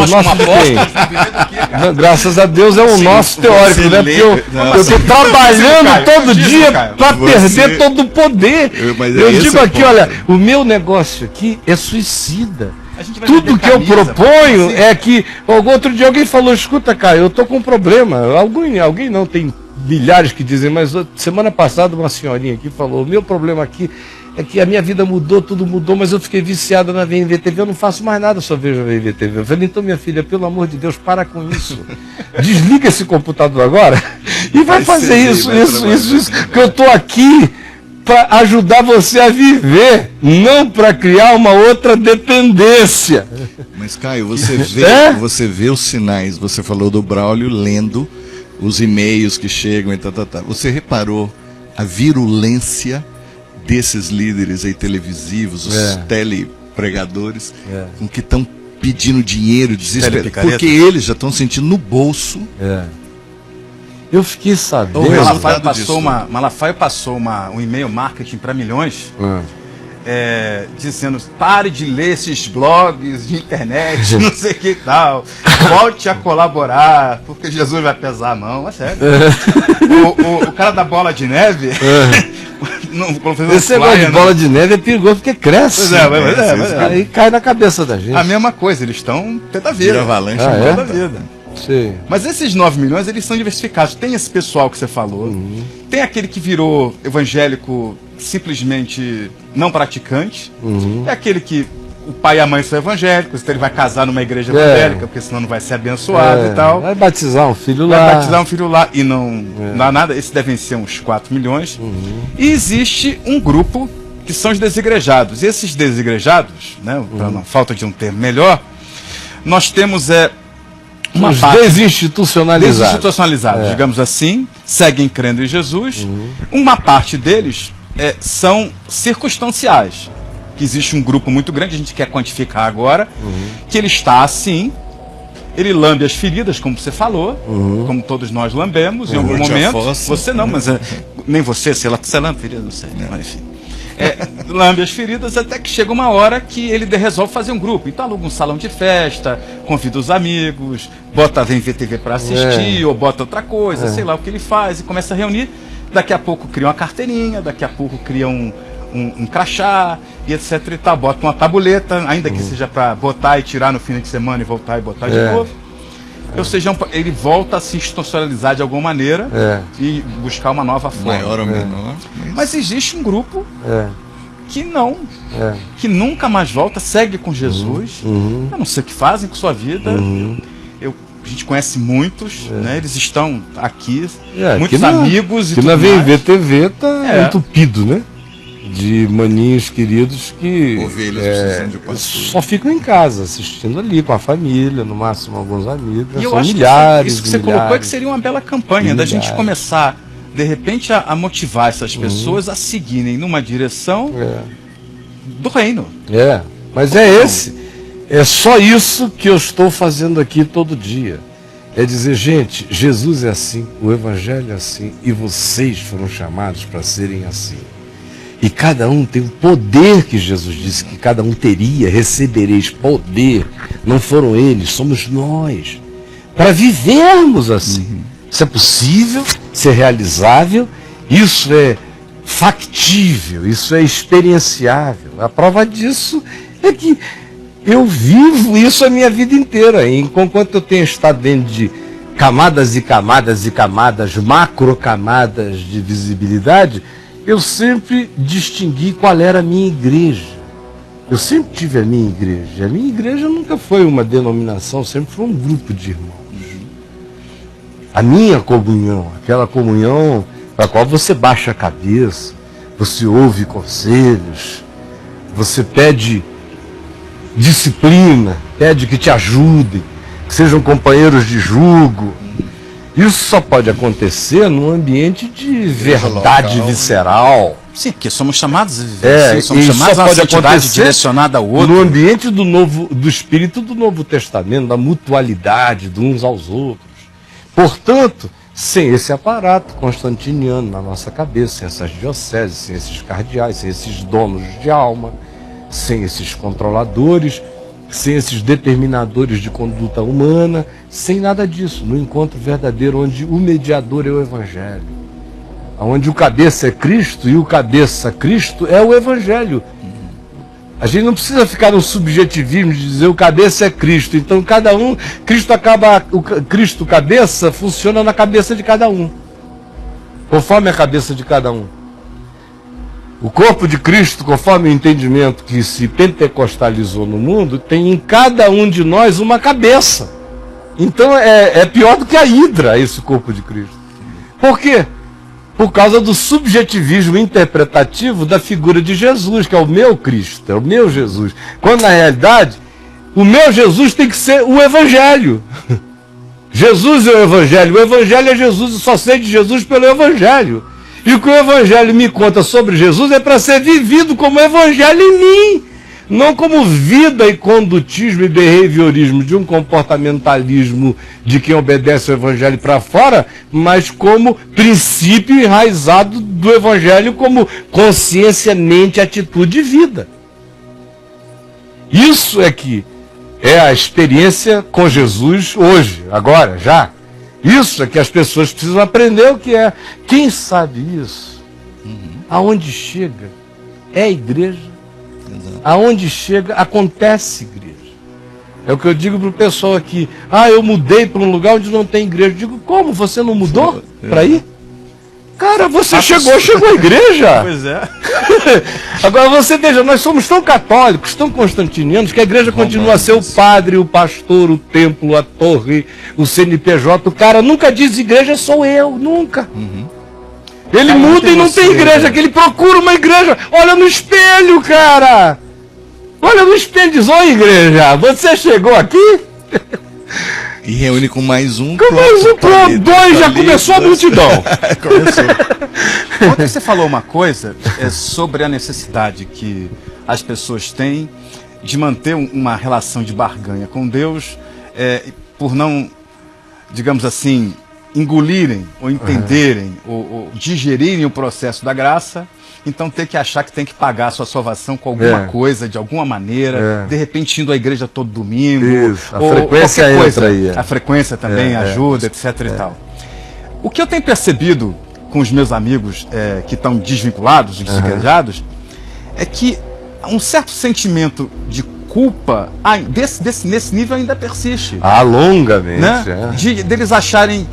O nosso de quem? Não, graças a Deus é o nosso teórico, né? Porque eu estou trabalhando todo dia para perder todo o poder. Eu digo aqui, olha, o meu negócio aqui é suicida. Tudo que eu proponho é que... Outro dia alguém falou, escuta, Caio, eu estou com um problema. Alguém não, tem milhares que dizem, mas semana passada uma senhorinha aqui falou, o meu problema aqui é que a minha vida mudou, tudo mudou, mas eu fiquei viciada na VMVTV, eu não faço mais nada, só vejo a VMVTV. Eu falei, então minha filha, pelo amor de Deus, para com isso. Desliga esse computador agora e vai fazer isso, que eu estou aqui para ajudar você a viver, não para criar uma outra dependência. Mas, Caio, você vê os sinais, você falou do Braulio lendo os e-mails que chegam e tal. Você reparou a virulência desses líderes aí televisivos, os telepregadores, com que estão pedindo dinheiro, desesperado, porque eles já estão sentindo no bolso. Eu fiquei sabendo. O Malafaia passou um e-mail marketing para milhões, dizendo, pare de ler esses blogs de internet, não sei o que e tal, volte a colaborar, porque Jesus vai pesar a mão, é sério. O cara da bola de neve... Esse negócio de bola de neve é perigoso porque cresce. Aí cai na cabeça da gente. A mesma coisa, eles estão pé da vida. Avalanche pé da vida. Sim. Mas esses 9 milhões, eles são diversificados. Tem esse pessoal que você falou, tem aquele que virou evangélico simplesmente não praticante, é aquele que o pai e a mãe são evangélicos, então ele vai casar numa igreja evangélica, porque senão não vai ser abençoado e tal. Vai batizar um filho lá. E não dá nada. Esses devem ser uns 4 milhões. E existe um grupo que são os desigrejados. E esses desigrejados, né, na falta de um termo melhor, nós temos uma parte desinstitucionalizados, digamos assim, seguem crendo em Jesus. Uma parte deles são circunstanciais. Que existe um grupo muito grande, a gente quer quantificar agora, que ele está assim, ele lambe as feridas, como você falou, como todos nós lambemos em algum momento. Você não, mas nem você, sei lá, você lambe feridas, não sei, mas enfim. Lambe as feridas até que chega uma hora que ele resolve fazer um grupo. Então aluga um salão de festa, convida os amigos, bota a VMVTV para assistir, ou bota outra coisa, sei lá o que ele faz, e começa a reunir. Daqui a pouco cria uma carteirinha, daqui a pouco cria um crachá, e etc e tal, bota uma tabuleta, ainda que seja para botar e tirar no fim de semana e voltar e botar de novo. Ou seja, ele volta a se institucionalizar de alguma maneira e buscar uma nova forma. Maior ou menor. Mas existe um grupo que não, que nunca mais volta, segue com Jesus. Eu não sei o que fazem com sua vida. A gente conhece muitos, né? Eles estão aqui, muitos amigos. Que na VMVTV tá entupido, né? De maninhos queridos que só ficam em casa, assistindo ali com a família, no máximo alguns amigos. E eu são acho milhares, que isso que você colocou é que seria uma bela campanha da gente começar, de repente, a motivar essas pessoas a seguirem numa direção do reino. Mas é só isso que eu estou fazendo aqui todo dia. É dizer, gente, Jesus é assim, o Evangelho é assim, e vocês foram chamados para serem assim. E cada um tem o poder que Jesus disse que cada um teria, recebereis poder. Não foram eles, somos nós. Para vivermos assim. Isso é possível, isso é realizável, isso é factível, isso é experienciável. A prova disso é que eu vivo isso a minha vida inteira. Enquanto eu tenho estado dentro de camadas e camadas e camadas, macrocamadas de visibilidade, eu sempre distingui qual era a minha igreja. Eu sempre tive a minha igreja. A minha igreja nunca foi uma denominação, sempre foi um grupo de irmãos. A minha comunhão, aquela comunhão para a qual você baixa a cabeça, você ouve conselhos, você pede disciplina, pede que te ajudem, que sejam companheiros de jugo. Isso só pode acontecer num ambiente de verdade visceral. Sim, porque somos chamados a viver, somos chamados a uma santidade direcionada ao outro. No ambiente do Espírito do Novo Testamento, da mutualidade de uns aos outros. Portanto, sem esse aparato constantiniano na nossa cabeça, sem essas dioceses, sem esses cardeais, sem esses donos de alma, sem esses controladores, sem esses determinadores de conduta humana, sem nada disso, no encontro verdadeiro, onde o mediador é o Evangelho, onde o cabeça é Cristo e o cabeça Cristo é o Evangelho. A gente não precisa ficar no subjetivismo de dizer o cabeça é Cristo. Então cada um, Cristo cabeça funciona na cabeça de cada um, conforme a cabeça de cada um. O corpo de Cristo, conforme o entendimento que se pentecostalizou no mundo, tem em cada um de nós uma cabeça. Então é pior do que a hidra esse corpo de Cristo. Por quê? Por causa do subjetivismo interpretativo da figura de Jesus, que é o meu Cristo, é o meu Jesus. Quando na realidade, o meu Jesus tem que ser o Evangelho. Jesus é o Evangelho é Jesus, eu só sei de Jesus pelo Evangelho. E o que o Evangelho me conta sobre Jesus é para ser vivido como Evangelho em mim. Não como vida e condutismo e behaviorismo de um comportamentalismo de quem obedece o Evangelho para fora, mas como princípio enraizado do Evangelho como consciência, mente, atitude e vida. Isso é que é a experiência com Jesus hoje, agora, já. Isso é que as pessoas precisam aprender o que é. Quem sabe isso? Aonde chega é a igreja. Aonde chega, acontece igreja. É o que eu digo para o pessoal aqui. Eu mudei para um lugar onde não tem igreja. Eu digo, como? Você não mudou para ir? Cara, você chegou à igreja. Pois é. Agora você veja, nós somos tão católicos, tão constantinianos, que a igreja continua a ser o padre, o pastor, o templo, a torre, o CNPJ. O cara nunca diz igreja sou eu, nunca. Ele muda e não tem igreja, que ele procura uma igreja. Olha no espelho, cara. Olha no espelho e diz, ô igreja, você chegou aqui? E reúne com mais um. Com mais um, pronto. Dois, já começou a multidão. Começou. Ontem você falou uma coisa sobre a necessidade que as pessoas têm de manter uma relação de barganha com Deus, por não, digamos assim, engolirem ou entenderem ou digerirem o processo da graça. Então ter que achar que tem que pagar a sua salvação com alguma coisa, de alguma maneira, de repente indo à igreja todo domingo. Isso, a frequência entra aí. A frequência também ajuda, etc. e tal. O que eu tenho percebido com os meus amigos que estão desvinculados, desigrejados, é que um certo sentimento de culpa nesse nível ainda persiste. Longamente. Né? Deles acharem,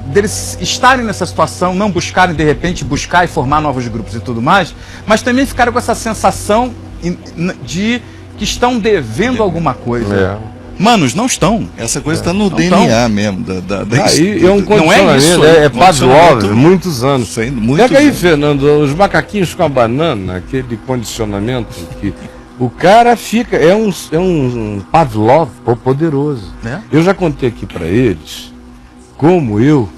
deles estarem nessa situação, não buscarem de repente buscar e formar novos grupos e tudo mais, mas também ficaram com essa sensação de que estão devendo alguma coisa. Manos, não estão. Essa coisa está no DNA mesmo. Aí é um condicionamento, é Pavlov, muitos anos. Pega aí, Fernando, os macaquinhos com a banana, aquele condicionamento que o cara fica, é um Pavlov poderoso. Eu já contei aqui para eles como eu,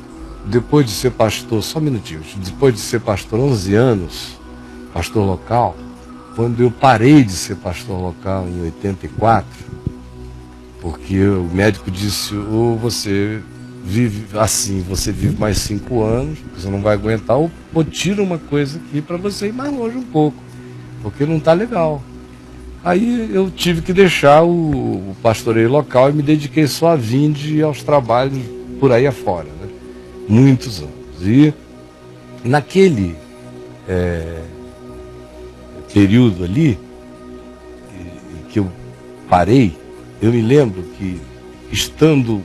depois de ser pastor, só um minutinho, depois de ser pastor 11 anos, pastor local, quando eu parei de ser pastor local em 84, porque o médico disse, ou você vive assim, você vive mais 5 anos, você não vai aguentar, ou tira uma coisa aqui para você ir mais longe um pouco, porque não está legal. Aí eu tive que deixar o pastoreio local e me dediquei só a vinde e aos trabalhos por aí afora, né? Muitos anos. E naquele período ali que eu parei, eu me lembro que, estando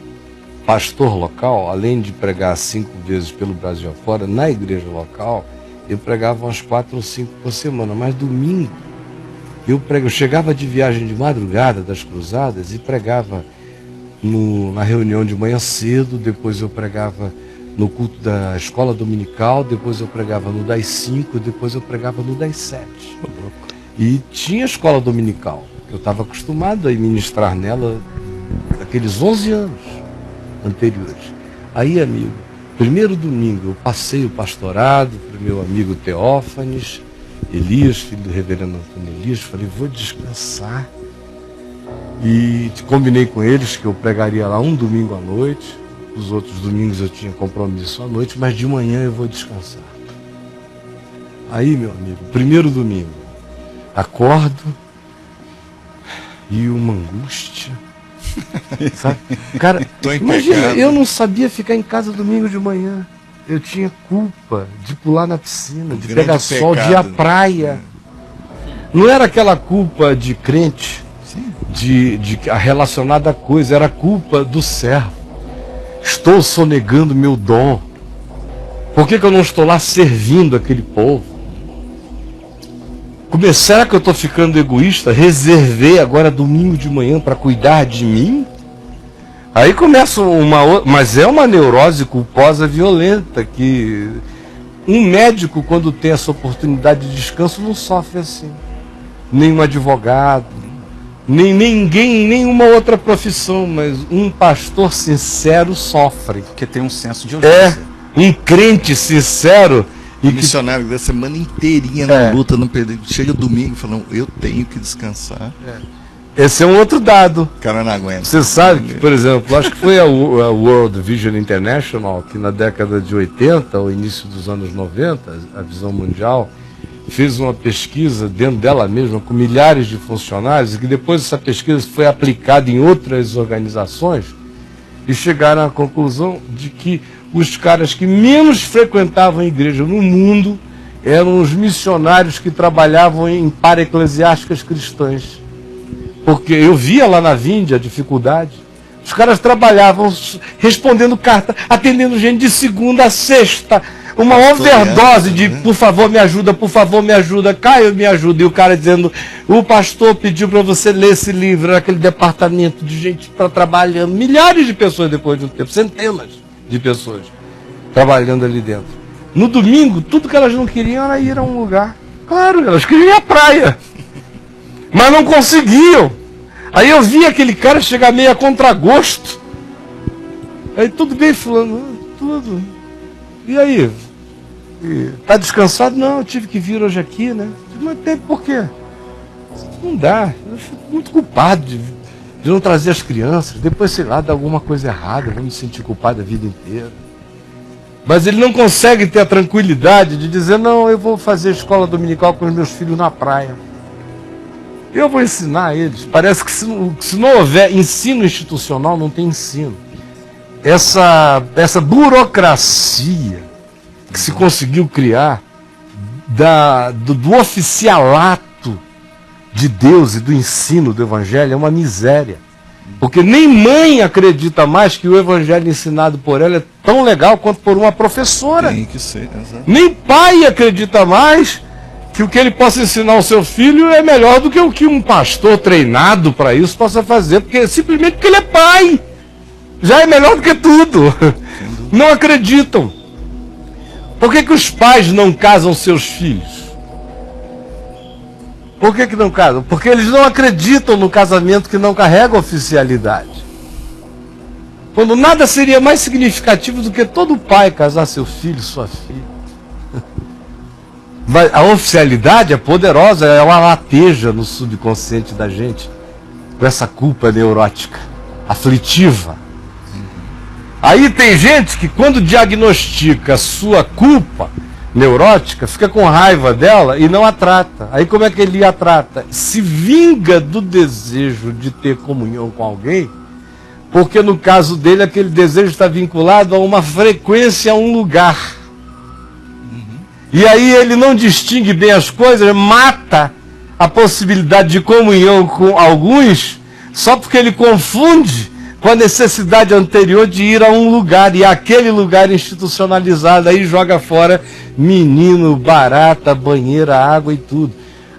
pastor local, além de pregar 5 vezes pelo Brasil afora, na igreja local, eu pregava umas 4 ou 5 por semana, mas domingo, eu chegava de viagem de madrugada das cruzadas e pregava na reunião de manhã cedo, depois eu pregava no culto da escola dominical, depois eu pregava no das 5, depois eu pregava no das 7. E tinha escola dominical, eu estava acostumado a ministrar nela aqueles 11 anos anteriores. Aí, amigo, primeiro domingo eu passei o pastorado para o meu amigo Teófanes, Elias, filho do reverendo Antônio Elias, falei, vou descansar. E combinei com eles que eu pregaria lá um domingo à noite, os outros domingos eu tinha compromisso à noite, mas de manhã eu vou descansar. Aí, meu amigo, primeiro domingo, acordo, e uma angústia. Sabe? Cara, Tô em imagina, pecado. eu não sabia ficar em casa domingo de manhã. Eu tinha culpa de pular na piscina, de grande pegar sol, de ir à pecado. praia. Não era aquela culpa de crente, de relacionada a coisa, era a culpa do servo. Estou sonegando meu dom. Por que eu não estou lá servindo aquele povo? Será que eu estou ficando egoísta? Reservei agora domingo de manhã para cuidar de mim? Aí começa mas é uma neurose culposa violenta, que um médico, quando tem essa oportunidade de descanso, não sofre assim. Nem um advogado, nem ninguém em nenhuma outra profissão, mas um pastor sincero sofre. Porque tem um senso de É, urgência. um crente sincero O missionário da semana inteirinha na É. luta, não perdeu. Chega domingo falando, eu tenho que descansar. Esse é um outro dado. O cara não aguenta. Você sabe que, por exemplo, acho que foi a World Vision International, que na década de 80, ou início dos anos 90, a visão mundial, fez uma pesquisa dentro dela mesma, com milhares de funcionários, e que depois essa pesquisa foi aplicada em outras organizações, e chegaram à conclusão de que os caras que menos frequentavam a igreja no mundo eram os missionários que trabalhavam em para-eclesiásticas cristãs. Porque eu via lá na Víndia a dificuldade. Os caras trabalhavam respondendo carta, atendendo gente de segunda a sexta. Uma overdose de por favor me ajuda, Caio me ajuda. E o cara dizendo, o pastor pediu para você ler esse livro. Era aquele departamento de gente para trabalhando. Milhares de pessoas depois de um tempo, centenas de pessoas trabalhando ali dentro. No domingo, tudo que elas não queriam era ir a um lugar. Claro, elas queriam ir à praia. Mas não conseguiam. Aí eu vi aquele cara chegar meio a contragosto. Aí tudo bem, fulano? Tudo. E aí? Tá descansado? Não, eu tive que vir hoje aqui, né? Mas tem por quê? Não dá. Eu fico muito culpado de não trazer as crianças. Depois, sei lá, dá alguma coisa errada. Eu vou me sentir culpado a vida inteira. Mas ele não consegue ter a tranquilidade de dizer, não, eu vou fazer escola dominical com os meus filhos na praia. Eu vou ensinar eles. Parece que se não houver ensino institucional, não tem ensino. Essa burocracia que se conseguiu criar do oficialato de Deus e do ensino do Evangelho é uma miséria. Porque nem mãe acredita mais que o Evangelho ensinado por ela é tão legal quanto por uma professora. Tem que ser, exato. Nem pai acredita mais que o que ele possa ensinar ao seu filho é melhor do que o que um pastor treinado para isso possa fazer, simplesmente porque ele é pai. Já é melhor do que tudo. Não acreditam. Por que os pais não casam seus filhos? Por que não casam? Porque eles não acreditam no casamento que não carrega oficialidade. Quando nada seria mais significativo do que todo pai casar seu filho, sua filha. A oficialidade é poderosa, ela lateja no subconsciente da gente com essa culpa neurótica, aflitiva. Aí tem gente que quando diagnostica a sua culpa neurótica, fica com raiva dela e não a trata. Aí como é que ele a trata? Se vinga do desejo de ter comunhão com alguém, porque no caso dele aquele desejo está vinculado a uma frequência, a um lugar. E aí ele não distingue bem as coisas, mata a possibilidade de comunhão com alguns, só porque ele confunde com a necessidade anterior de ir a um lugar, e aquele lugar institucionalizado, aí joga fora menino, barata, banheira, água e tudo.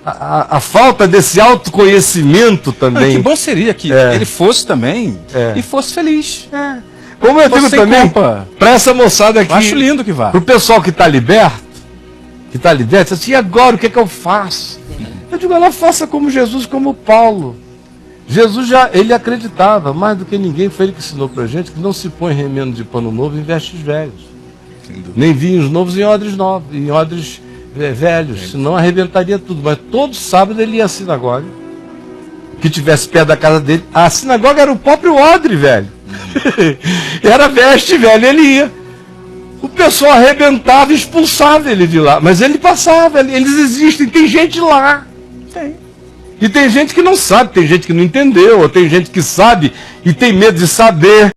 A falta desse autoconhecimento também. Que bom seria que ele fosse também e fosse feliz. Como eu digo também, para essa moçada aqui, eu acho lindo que vá. Para o pessoal que está liberto, assim, e agora o que é que eu faço? Eu digo, ela faça como Jesus, como Paulo. Jesus ele acreditava, mais do que ninguém, foi ele que ensinou para a gente, que não se põe remendo de pano novo em vestes velhos. Nem vinhos novos em odres novos, em odres velhos, senão arrebentaria tudo. Mas todo sábado ele ia à sinagoga, que tivesse perto da casa dele. A sinagoga era o próprio odre velho. Era veste velho, ele ia. O pessoal arrebentava e expulsava ele de lá. Mas ele passava, eles existem, tem gente lá. Tem. E tem gente que não sabe, tem gente que não entendeu, ou tem gente que sabe e tem medo de saber.